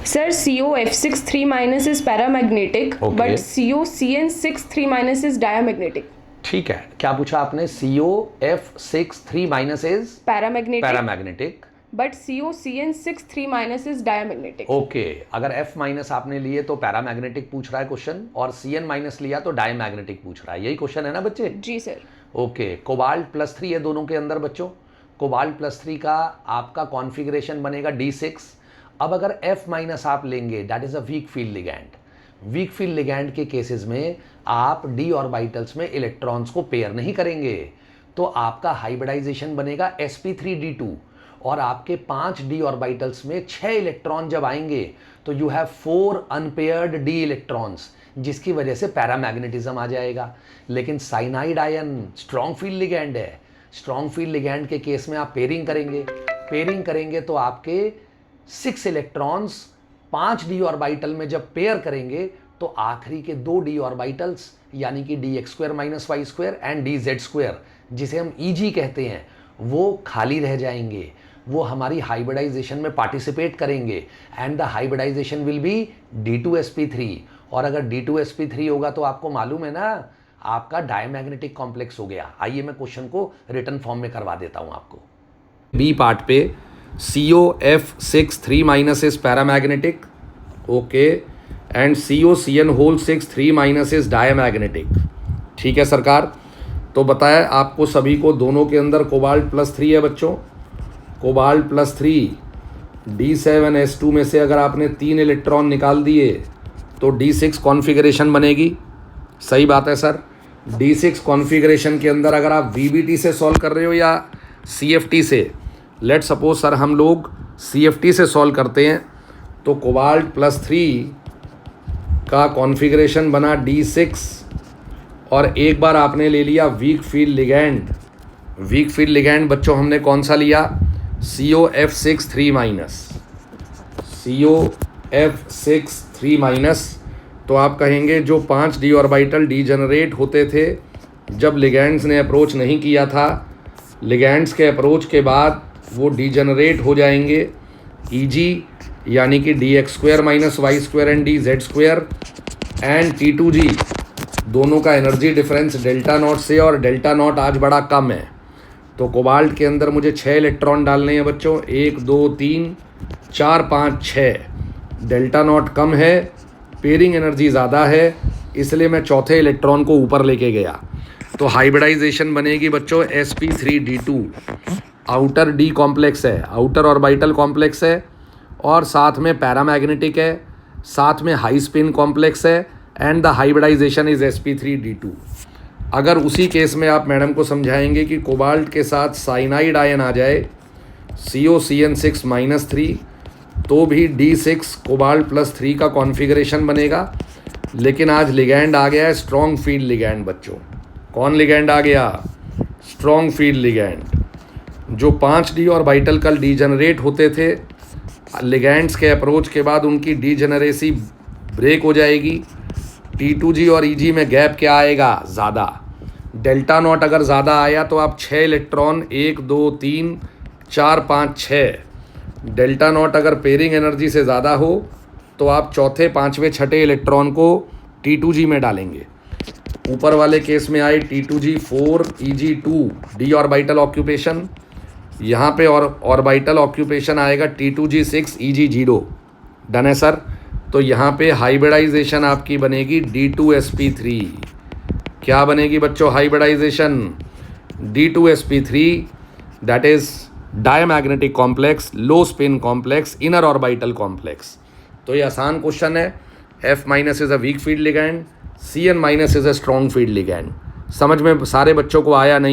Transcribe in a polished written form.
Sir, COF6 3- is paramagnetic, Okay. but COCN6 3- is diamagnetic. ठीक है, क्या पूछा आपने? COF6 3- is Paramagnetic, paramagnetic. but COCN6 3- is diamagnetic. Okay, अगर F- आपने लिए तो पैरामैग्नेटिक पूछ रहा है क्वेश्चन, और CN- लिया तो डायमैग्नेटिक पूछ रहा है। यही क्वेश्चन है ना बच्चे? जी सर। ओके, कोबाल्ट +3 है दोनों के अंदर बच्चों। कोबाल्ट +3 का आपका कॉन्फ़िगरेशन बनेगा D6। अब अगर F- आप लेंगे, that is a weak field ligand. Week field ligand के केसेस में आप d ऑर्बिटल्स में इलेक्ट्रॉन्स को पेयर नहीं करेंगे, तो आपका हाइब्रिडाइजेशन बनेगा sp3d2, और आपके 5 d ऑर्बिटल्स में 6 इलेक्ट्रॉन जब आएंगे तो you have 4 unpaired d electrons, जिसकी वजह से पैरामैग्नेटिज्म आ जाएगा। लेकिन cyanide ion strong field ligand है। स्ट्रॉन्ग फील्ड लिगैंड के केस में आप पेयरिंग करेंगे तो आपके 6 इलेक्ट्रॉन्स 5 d ऑर्बिटल में जब पेयर करेंगे तो आखिरी के 2 d ऑर्बिटल्स यानी कि dx² - y² एंड dz², जिसे हम Eg कहते हैं, वो खाली रह जाएंगे। वो हमारी हाइब्रिडाइजेशन में पार्टिसिपेट करेंगे and the hybridization will be D2sp3। और अगर D2sp3 होगा तो आपको मालूम है ना, आपका डायमैग्नेटिक कॉम्प्लेक्स हो गया। आइए मैं क्वेश्चन को रिटन फॉर्म में करवा देता हूं आपको। बी पार्ट पे COF6 3- is paramagnetic, okay, and COCN6 3- is diamagnetic. ठीक है सरकार। तो बताया आपको सभी को, दोनों के अंदर कोबाल्ट +3 है बच्चों। कोबाल्ट +3 D7s2 में से अगर आपने 3 इलेक्ट्रॉन निकाल दिए तो D6 कॉन्फ़िगरेशन बनेगी। सही बात है सर। D6 कॉन्फ़िगरेशन के अंदर अगर आप VBT से सॉल्व कर रहे हो या CFT से, लेट सपोज सर हम लोग CFT से सॉल्व करते हैं, तो कोबाल्ट +3 का कॉन्फ़िगरेशन बना D6, और एक बार आपने ले लिया week field ligand. Week field ligand बच्चों हमने कौन सा लिया? COF6 3-। COF6 3-। तो आप कहेंगे जो 5 d ऑर्बिटल डीजनरेट होते थे जब लिगैंड्स ने अप्रोच नहीं किया था, लिगैंड्स के अप्रोच के बाद वो डीजनरेट हो जाएंगे Eg यानी कि dx² - y² and dz² and T2g, दोनों का एनर्जी डिफरेंस ΔO से, और ΔO आज बड़ा कम है। तो कोबाल्ट के अंदर मुझे 6 इलेक्ट्रॉन डालने हैं बच्चों, 1 2 3 4 5 6। ΔO कम है, पेयरिंग एनर्जी ज़्यादा है, इसलिए मैं चौथे इलेक्ट्रॉन को ऊपर लेके गया। तो हाइब्रिडाइजेशन बनेगी बच्चों sp3d2। आउटर d कॉम्प्लेक्स है, आउटर ऑर्बिटल कॉम्प्लेक्स है, और साथ में पैरामैग्नेटिक है, साथ में हाई स्पिन कॉम्प्लेक्स है, and the hybridization is sp3d2। अगर उसी केस में आप मैडम को समझाएंगे कि कोबाल्ट के साथ साइनाइड आयन आ जाए COCN6 - 3, तो भी D6 कोबाल्ट +3 का कॉन्फ़िगरेशन बनेगा। लेकिन आज लिगैंड आ गया है स्ट्रॉन्ग फील्ड लिगैंड बच्चों। कौन लिगैंड आ गया? Strong field ligand. जो 5 d ऑर्बिटल कल डीजनरेट होते थे, लिगैंड्स के अप्रोच के बाद उनकी डीजनरेसी ब्रेक हो जाएगी। T2g और Eg में गैप क्या आएगा? ज़्यादा। ΔO अगर ज़्यादा आया तो आप 6 इलेक्ट्रॉन 1 2 3 4 5 6, ΔO अगर पेयरिंग एनर्जी से ज़्यादा हो तो आप चौथे 5वें 6ठे इलेक्ट्रॉन को T2g में डालेंगे। ऊपर वाले केस में आए T2g 4 Eg 2 d orbital occupation, यहाँ पे और ऑर्बिटल ऑक्यूपेशन आएगा T2g 6 Eg 0। डन है सर। तो यहाँ पे हाइब्रिडाइजेशन आपकी बनेगी D2sp3। क्या बनेगी बच्चों hybridization? D2sp3, that is diamagnetic complex, low spin complex, inner orbital complex. तो ये आसान क्वेश्चन है। F- is a weak field ligand, CN- is a strong field ligand. समझ में सारे बच्चों को आया नहीं?